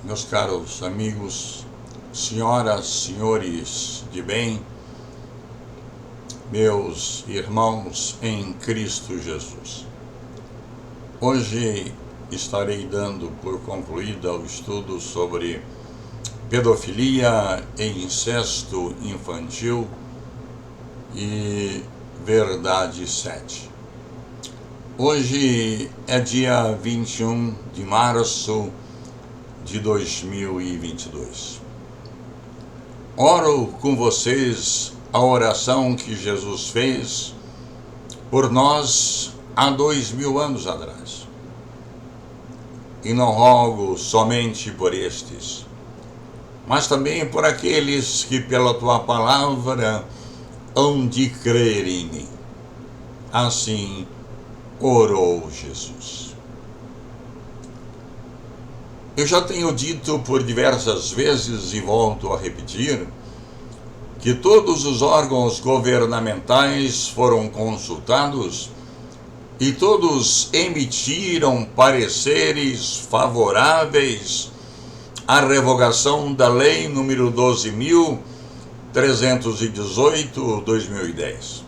Meus caros amigos, senhoras, senhores de bem, meus irmãos em Cristo Jesus. Hoje estarei dando por concluída o estudo sobre pedofilia e incesto infantil e Verdade 7. Hoje é dia 21 de março de 2022. Oro com vocês a oração que Jesus fez por nós há 2000 anos atrás. E não rogo somente por estes, mas também por aqueles que pela tua palavra hão de crer em mim. Assim orou Jesus. Eu já tenho dito por diversas vezes e volto a repetir que todos os órgãos governamentais foram consultados e todos emitiram pareceres favoráveis à revogação da Lei número 12.318/2010.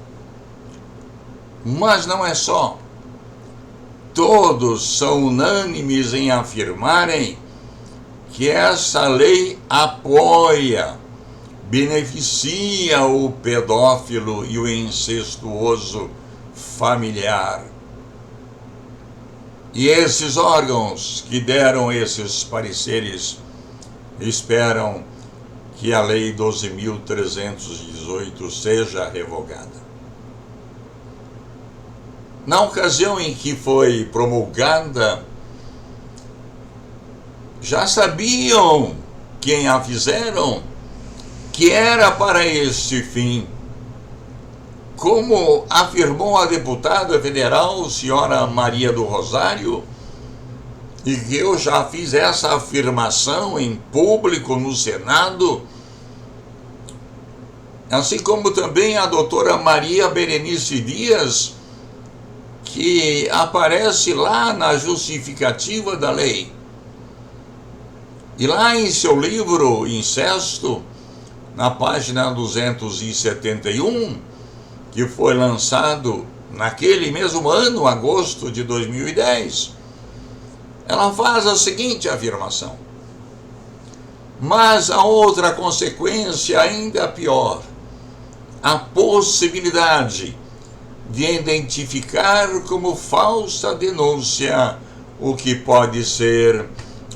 Mas não é só. Todos são unânimes em afirmarem que essa lei apoia, beneficia o pedófilo e o incestuoso familiar. E esses órgãos que deram esses pareceres esperam que a Lei 12.318 seja revogada. Na ocasião em que foi promulgada, já sabiam quem a fizeram que era para este fim. Como afirmou a deputada federal, senhora Maria do Rosário, e que eu já fiz essa afirmação em público no Senado, assim como também a doutora Maria Berenice Dias, que aparece lá na justificativa da lei. E lá em seu livro Incesto, na página 271, que foi lançado naquele mesmo ano, agosto de 2010, ela faz a seguinte afirmação: mas a outra consequência ainda pior, a possibilidade de identificar como falsa denúncia o que pode ser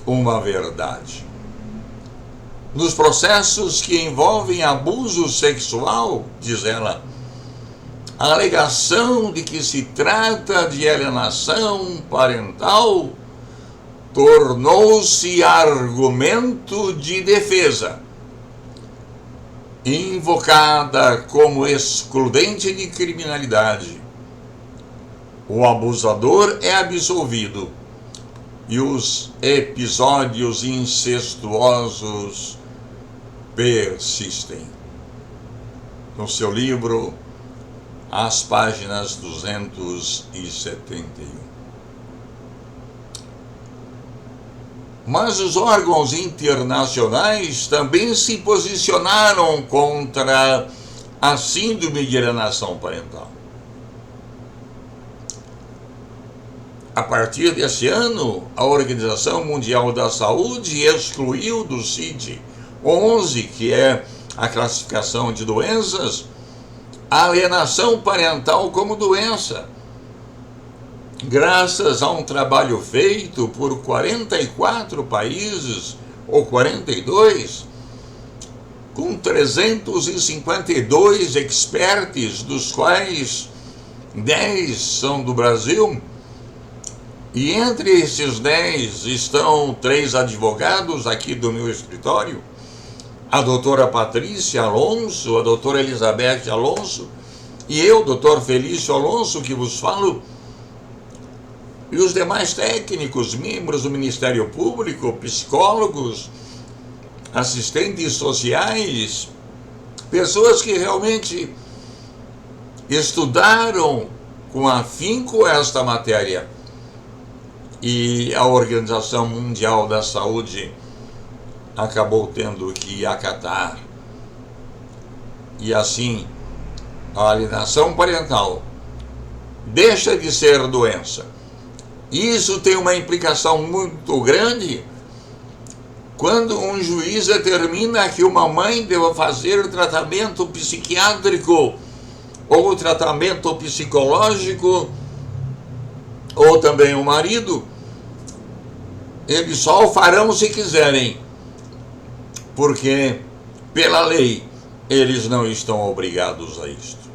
uma verdade. Nos processos que envolvem abuso sexual, diz ela, a alegação de que se trata de alienação parental tornou-se argumento de defesa, invocada como excludente de criminalidade. O abusador é absolvido e os episódios incestuosos persistem. No seu livro, às páginas 271. Mas os órgãos internacionais também se posicionaram contra a síndrome de alienação parental. A partir desse ano, a Organização Mundial da Saúde excluiu do CID-11, que é a classificação de doenças, a alienação parental como doença, graças a um trabalho feito por 44 países, ou 42, com 352 experts, dos quais 10 são do Brasil, e entre esses 10 estão 3 advogados aqui do meu escritório, a doutora Patrícia Alonso, a doutora Elizabeth Alonso, e eu, doutor Felício Alonso, que vos falo, e os demais técnicos, membros do Ministério Público, psicólogos, assistentes sociais, pessoas que realmente estudaram com afinco esta matéria. E a Organização Mundial da Saúde acabou tendo que acatar. E assim, a alienação parental deixa de ser doença. Isso tem uma implicação muito grande quando um juiz determina que uma mãe deva fazer tratamento psiquiátrico ou tratamento psicológico, ou também o marido. Eles só o farão se quiserem, porque pela lei eles não estão obrigados a isto.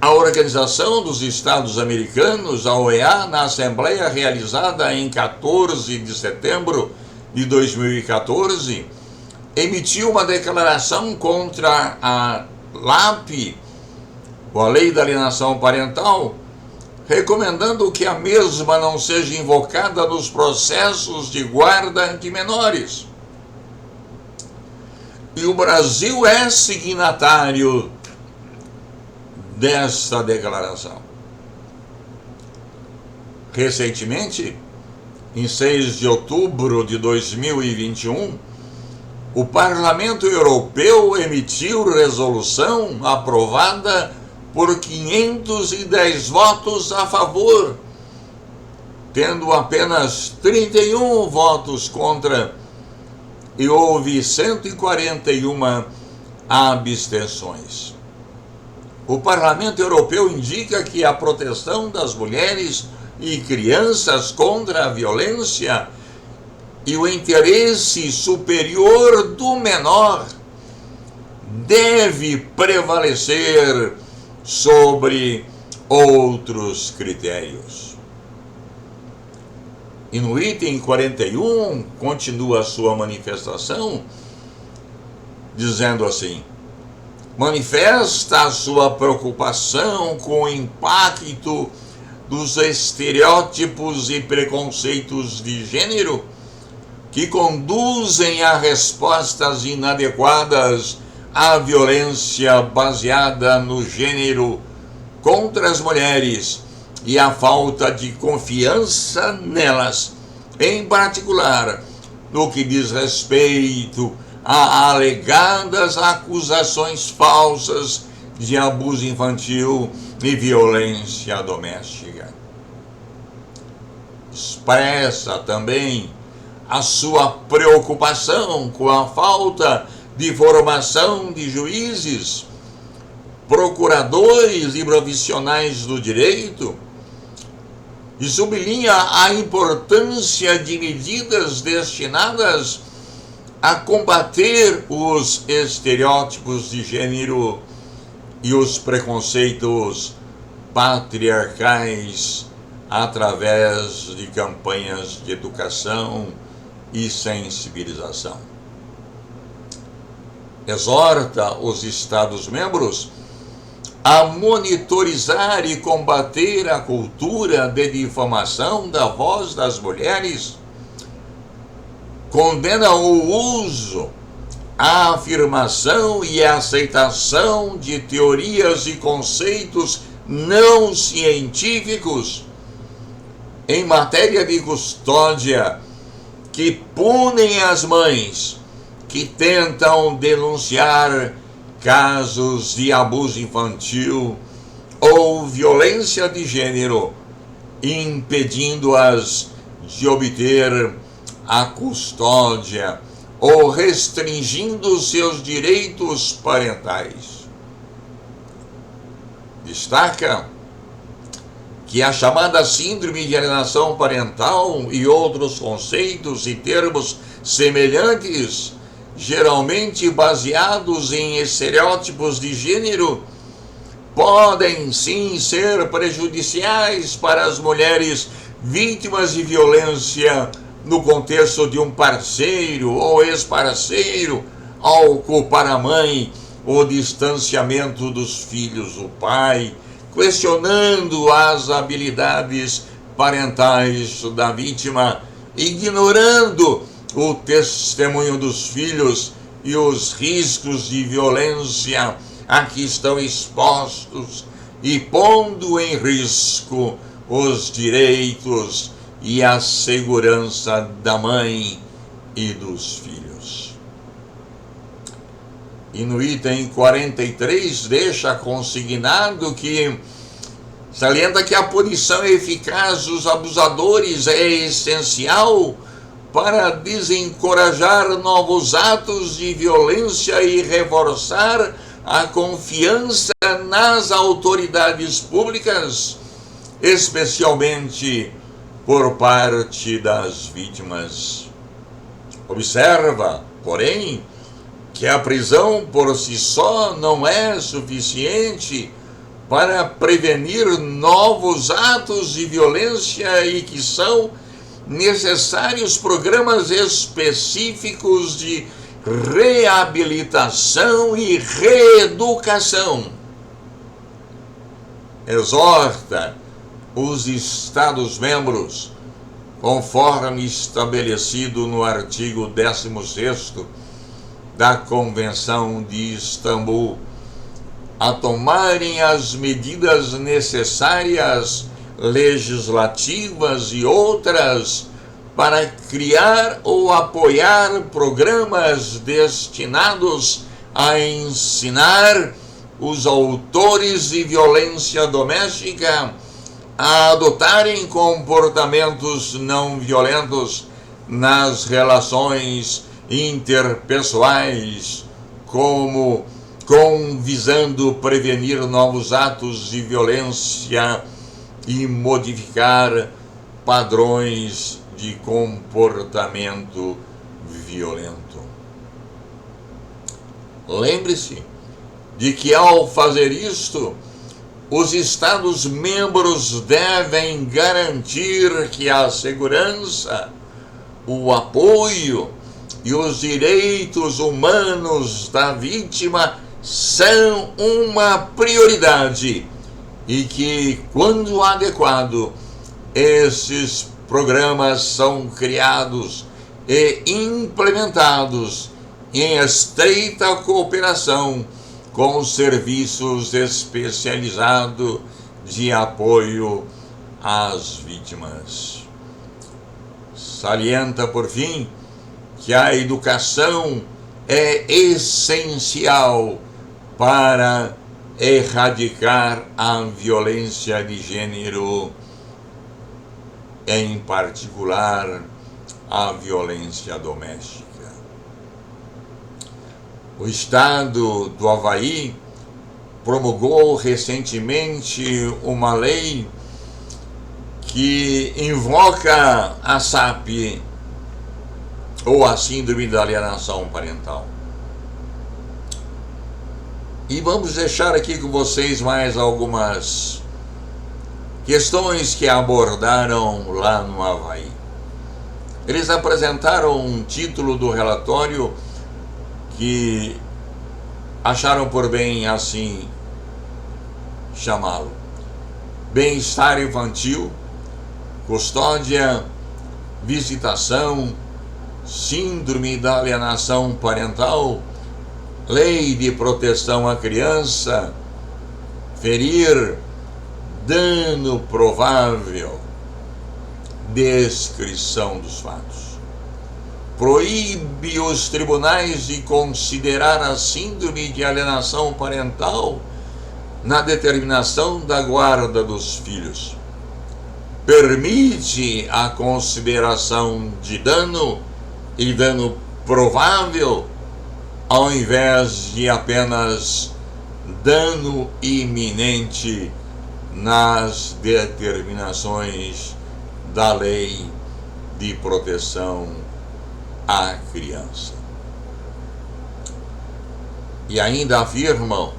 A Organização dos Estados Americanos, a OEA, na Assembleia realizada em 14 de setembro de 2014, emitiu uma declaração contra a LAP, a Lei da Alienação Parental, recomendando que a mesma não seja invocada nos processos de guarda de menores. E o Brasil é signatário desta declaração. Recentemente, em 6 de outubro de 2021, o Parlamento Europeu emitiu resolução aprovada por 510 votos a favor, tendo apenas 31 votos contra, e houve 141 abstenções. O Parlamento Europeu indica que a proteção das mulheres e crianças contra a violência e o interesse superior do menor deve prevalecer sobre outros critérios. E no item 41, continua a sua manifestação, dizendo assim: manifesta a sua preocupação com o impacto dos estereótipos e preconceitos de gênero que conduzem a respostas inadequadas à violência baseada no gênero contra as mulheres e a falta de confiança nelas, em particular no que diz respeito a alegadas acusações falsas de abuso infantil e violência doméstica. Expressa também a sua preocupação com a falta de formação de juízes, procuradores e profissionais do direito, e sublinha a importância de medidas destinadas a combater os estereótipos de gênero e os preconceitos patriarcais através de campanhas de educação e sensibilização. Exorta os Estados-membros a monitorizar e combater a cultura de difamação da voz das mulheres, condena o uso, a afirmação e a aceitação de teorias e conceitos não científicos em matéria de custódia que punem as mães que tentam denunciar casos de abuso infantil ou violência de gênero, impedindo-as de obter a custódia ou restringindo seus direitos parentais. Destaca que a chamada síndrome de alienação parental e outros conceitos e termos semelhantes, geralmente baseados em estereótipos de gênero, podem sim ser prejudiciais para as mulheres vítimas de violência no contexto de um parceiro ou ex-parceiro, ao culpar a mãe o distanciamento dos filhos do pai, questionando as habilidades parentais da vítima, ignorando o testemunho dos filhos e os riscos de violência a que estão expostos e pondo em risco os direitos e a segurança da mãe e dos filhos. E no item 43 deixa consignado que salienta que a punição eficaz dos abusadores é essencial para desencorajar novos atos de violência e reforçar a confiança nas autoridades públicas, especialmente por parte das vítimas. Observa, porém, que a prisão por si só não é suficiente para prevenir novos atos de violência e que são necessários programas específicos de reabilitação e reeducação. Exorta os Estados-membros, conforme estabelecido no artigo 16º da Convenção de Istambul, a tomarem as medidas necessárias, legislativas e outras, para criar ou apoiar programas destinados a ensinar os autores de violência doméstica a adotarem comportamentos não violentos nas relações interpessoais, visando prevenir novos atos de violência e modificar padrões de comportamento violento. Lembre-se de que, ao fazer isto, os Estados-membros devem garantir que a segurança, o apoio e os direitos humanos da vítima são uma prioridade e que, quando adequado, esses programas são criados e implementados em estreita cooperação com os serviços especializados de apoio às vítimas. Salienta, por fim, que a educação é essencial para erradicar a violência de gênero, em particular a violência doméstica. O Estado do Havaí promulgou recentemente uma lei que invoca a SAP, ou a Síndrome da Alienação Parental. E vamos deixar aqui com vocês mais algumas questões que abordaram lá no Havaí. Eles apresentaram um título do relatório que acharam por bem assim chamá-lo: Bem-estar infantil, custódia, visitação, síndrome da alienação parental, lei de proteção à criança, ferir, dano provável, descrição dos fatos. Proíbe os tribunais de considerar a síndrome de alienação parental na determinação da guarda dos filhos. Permite a consideração de dano e dano provável, ao invés de apenas dano iminente nas determinações da lei de proteção à criança. E ainda afirmam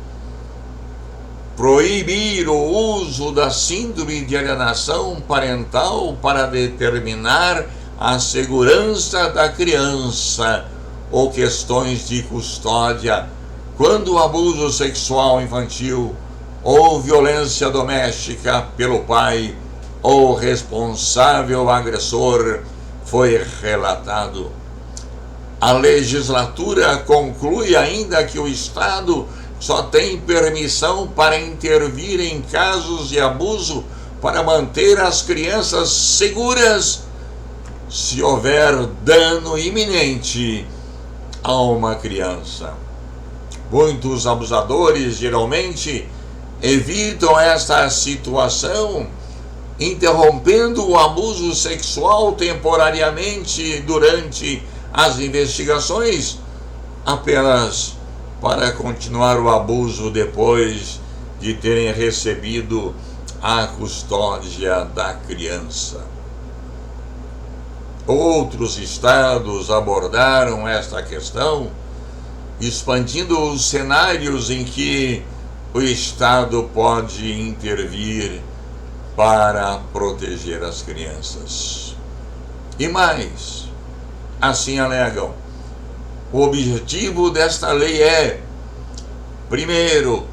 proibir o uso da síndrome de alienação parental para determinar a segurança da criança ou questões de custódia quando o abuso sexual infantil ou violência doméstica pelo pai ou responsável agressor foi relatado. A legislatura conclui ainda que o Estado só tem permissão para intervir em casos de abuso para manter as crianças seguras se houver dano iminente a uma criança. Muitos abusadores geralmente evitam esta situação, interrompendo o abuso sexual temporariamente durante as investigações, apenas para continuar o abuso depois de terem recebido a custódia da criança. Outros estados abordaram esta questão, expandindo os cenários em que o Estado pode intervir para proteger as crianças. E mais, assim alegam, o objetivo desta lei é, primeiro,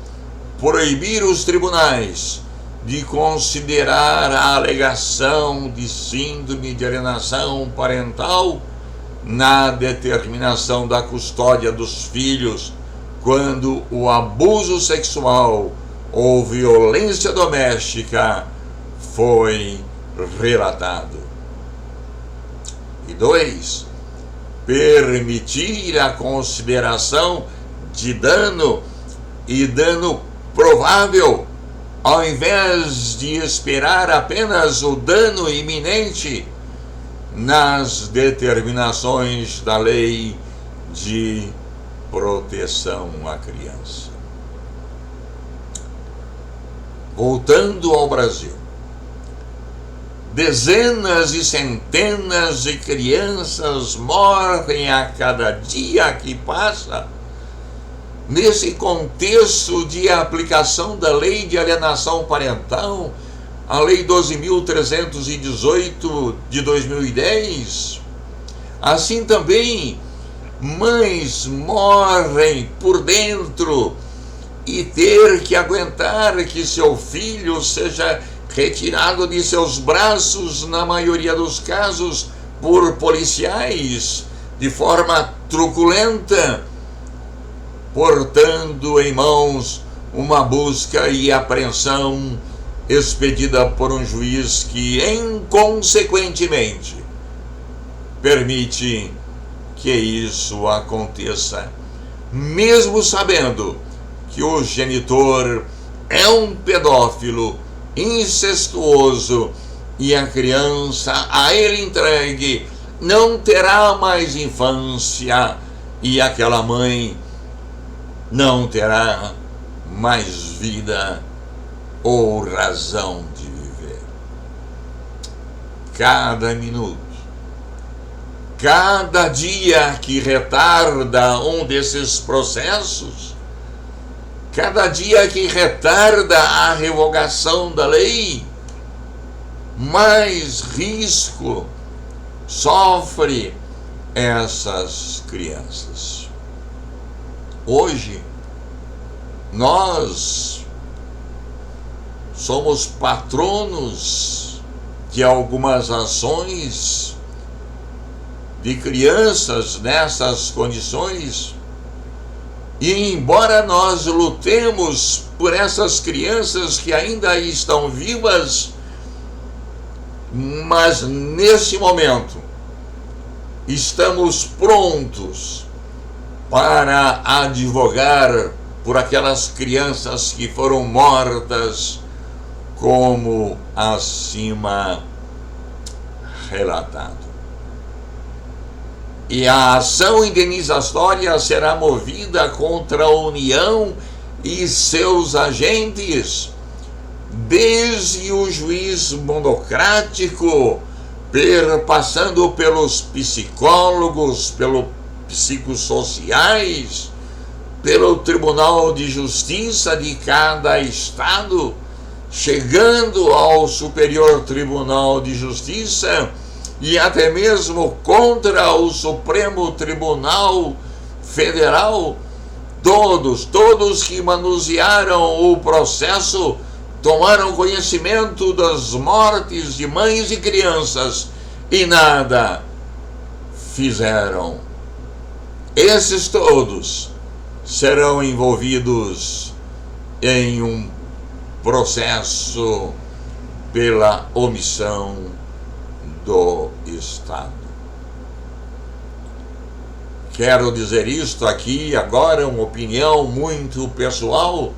proibir os tribunais de considerar a alegação de síndrome de alienação parental na determinação da custódia dos filhos quando o abuso sexual ou violência doméstica foi relatado. E 2, permitir a consideração de dano e dano provável, ao invés de esperar apenas o dano iminente nas determinações da lei de proteção à criança. Voltando ao Brasil, dezenas e centenas de crianças morrem a cada dia que passa nesse contexto de aplicação da Lei de Alienação Parental, a Lei 12.318 de 2010. Assim também, mães morrem por dentro e ter que aguentar que seu filho seja retirado de seus braços, na maioria dos casos, por policiais, de forma truculenta, portando em mãos uma busca e apreensão expedida por um juiz que, inconsequentemente, permite que isso aconteça, mesmo sabendo que o genitor é um pedófilo incestuoso e a criança a ele entregue não terá mais infância e aquela mãe não terá mais vida ou razão de viver. Cada minuto, cada dia que retarda um desses processos, cada dia que retarda a revogação da lei, mais risco sofre essas crianças. Hoje, nós somos patronos de algumas ações de crianças nessas condições, e embora nós lutemos por essas crianças que ainda estão vivas, mas nesse momento estamos prontos para advogar por aquelas crianças que foram mortas, como acima relatado. E a ação indenizatória será movida contra a União e seus agentes, desde o juiz monocrático, passando pelos psicólogos, pelos psicossociais, pelo Tribunal de Justiça de cada estado, chegando ao Superior Tribunal de Justiça e até mesmo contra o Supremo Tribunal Federal. Todos que manusearam o processo tomaram conhecimento das mortes de mães e crianças e nada fizeram. Esses todos serão envolvidos em um processo pela omissão do Estado. Quero dizer isto aqui agora, uma opinião muito pessoal.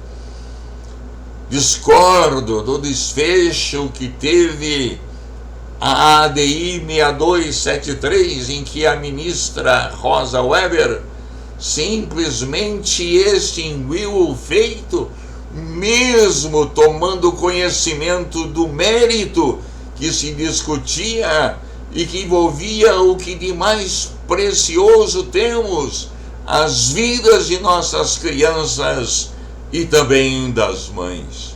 Discordo do desfecho que teve a ADI 6273, em que a ministra Rosa Weber simplesmente extinguiu o feito, mesmo tomando conhecimento do mérito que se discutia e que envolvia o que de mais precioso temos, as vidas de nossas crianças e também das mães.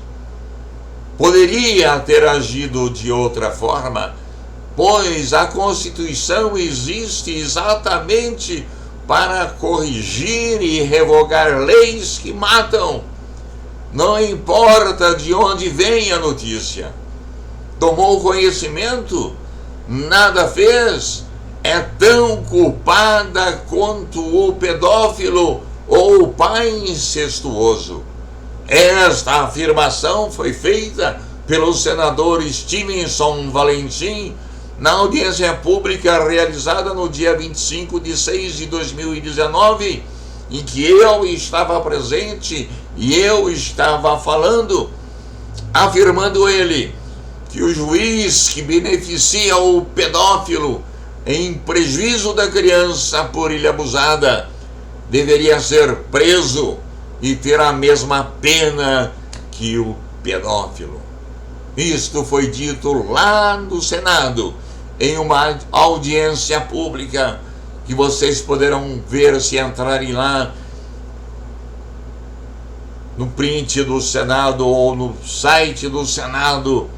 Poderia ter agido de outra forma, pois a Constituição existe exatamente para corrigir e revogar leis que matam. Não importa de onde vem a notícia. Tomou conhecimento, nada fez, é tão culpada quanto o pedófilo ou o pai incestuoso. Esta afirmação foi feita pelo senador Stevenson Valentim na audiência pública realizada no dia 25 de 6 de 2019, em que eu estava presente e eu estava falando, afirmando ele que o juiz que beneficia o pedófilo em prejuízo da criança por ele abusada deveria ser preso e ter a mesma pena que o pedófilo. Isto foi dito lá no Senado, em uma audiência pública, que vocês poderão ver se entrarem lá no print do Senado ou no site do Senado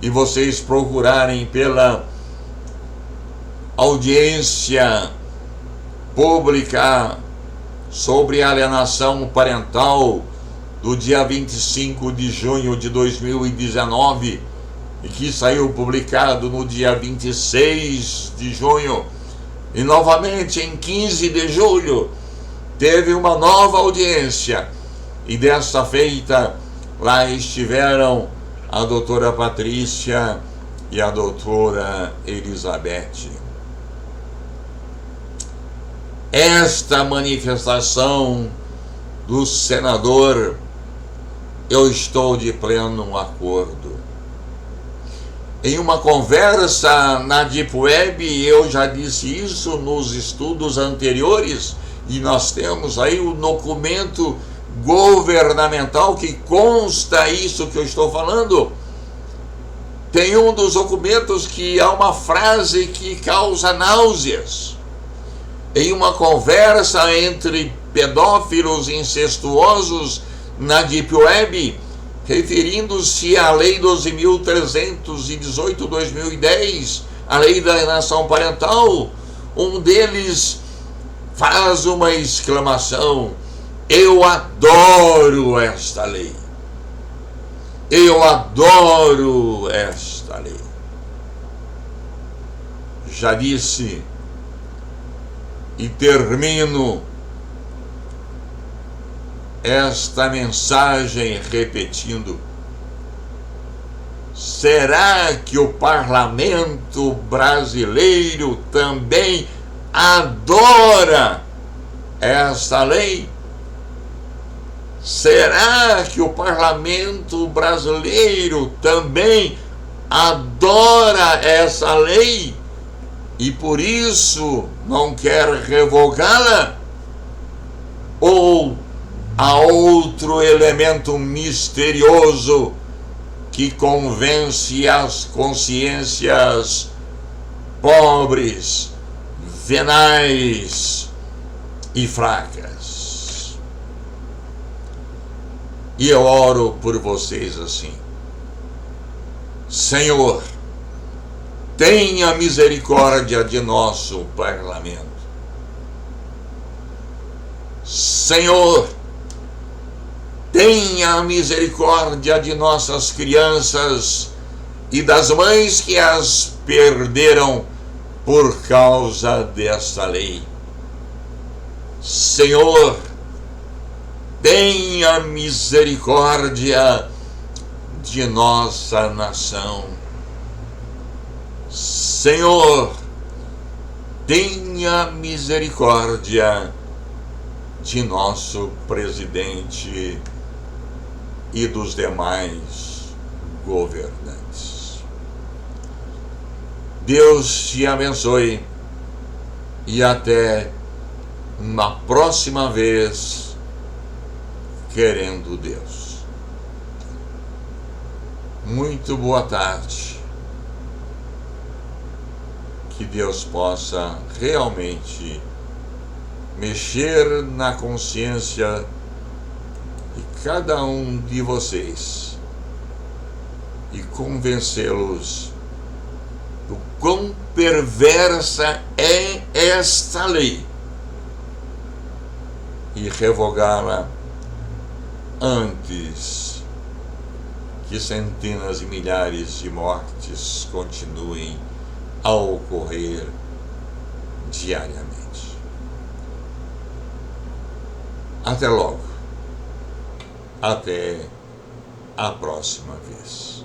e vocês procurarem pela audiência pública sobre alienação parental do dia 25 de junho de 2019 e que saiu publicado no dia 26 de junho. E novamente em 15 de julho teve uma nova audiência e desta feita lá estiveram a doutora Patrícia e a doutora Elizabeth. Esta manifestação do senador, eu estou de pleno acordo. Em uma conversa na Deep Web, eu já disse isso nos estudos anteriores, e nós temos aí o documento governamental que consta isso que eu estou falando. Tem um dos documentos que há uma frase que causa náuseas. Em uma conversa entre pedófilos incestuosos na Deep Web, referindo-se à Lei 12.318/2010, a Lei da Alienação Parental, um deles faz uma exclamação: eu adoro esta lei. Eu adoro esta lei. Já disse e termino esta mensagem repetindo: será que o parlamento brasileiro também adora esta lei? Será que o parlamento brasileiro também adora essa lei e por isso não quer revogá-la? Ou há outro elemento misterioso que convence as consciências pobres, venais e fracas? E eu oro por vocês assim: Senhor, tenha misericórdia de nosso parlamento. Senhor, tenha misericórdia de nossas crianças e das mães que as perderam por causa desta lei. Senhor, tenha misericórdia de nossa nação. Senhor, tenha misericórdia de nosso presidente e dos demais governantes. Deus te abençoe e até uma próxima vez, querendo Deus. Muito boa tarde. Que Deus possa realmente mexer na consciência de cada um de vocês e convencê-los do quão perversa é esta lei e revogá-la antes que centenas e milhares de mortes continuem a ocorrer diariamente. Até logo. Até a próxima vez.